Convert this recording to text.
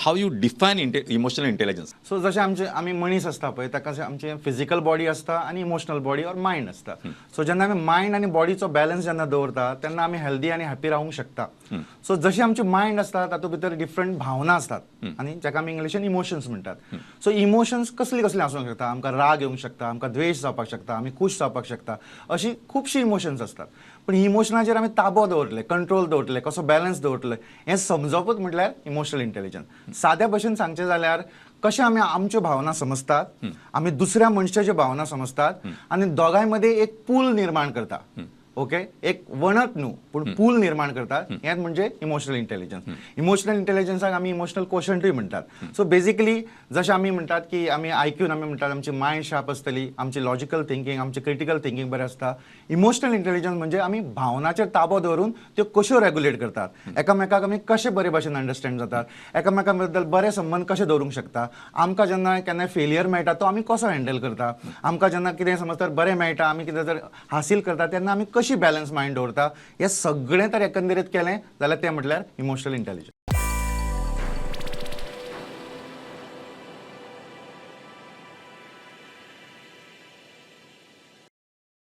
How you define emotional intelligence? So जशें आमी मनीस आसता पळय ताका आमचे फिजिकल बॉडी आसता आनी इमोशनल बॉडी ऑर मायंड आसता. सो जेन्ना आमी मायंड आनी बॉडीचो बॅलन्स जेन्ना दवरता तेन्ना आमी हेल्दी आनी हॅपी रावूंक शकता. सो जशी आमची मायंड आसता तातूंत भितर डिफरंट भावना असतात आनी जाका आमी इंग्लिशीन इमोशन्स म्हणटात. सो इमोशन्स कसली कसली आसूंक शकता. आमकां राग येवंक शकता, आमकां द्वेश जावपाक शकता, आमी खूश जावपाक शकता, अशी खुबशी इमोशन्स असतात. पण इमोशनाचेर आमी ताबो दवरले, कंट्रोल दवरले, कसो बॅलन्स दवरले हें समजपूच म्हटल्यार इमोशनल इंटेलिजन्स. साद्या भशेन सांगचें जाल्यार कशें आमी आमच्यो भावना समजतात, आमी दुसऱ्या मनशाच्यो भावना समजतात आनी दोगांय मदें एक पूल निर्माण करता. ओके, एक वणत न्हू पूण पूल निर्माण करतात, हें म्हणजे इमोशनल इंटेलिजन्स. इमोशनल इंटेलिजन्साक आमी इमोशनल कोशंटूय म्हणटात. सो बेसिकली जशें आमी म्हणटात की आमी आयक्यून आमी म्हणटात आमची मायंड शार्प आसतली, आमची लॉजिकल थिंकींग, आमची क्रिटिकल थिंकींग बरें आसता. इमोशनल इंटेलिजन्स म्हणजे आमी भावनाचेर ताबो दवरून त्यो कश्यो रेग्युलेट करतात, एकामेकाक आमी कशे बरे भशेन अंडरस्टँड जातात, एकामेका बद्दल बरे संबंध कशे दवरूंक शकता, आमकां जेन्ना केन्नाय फेलियर मेळटा तो आमी कसो हँडल करता, आमकां जेन्ना कितें समज तर बरें मेळटा, आमी कितें जर हासील करता तेन्ना आमी कशी बॅलन्स मायंड दवरता, हें सगळें तर एकंदरीत केलें जाल्यार तें म्हटल्यार इमोशनल इंटेलिजन्स.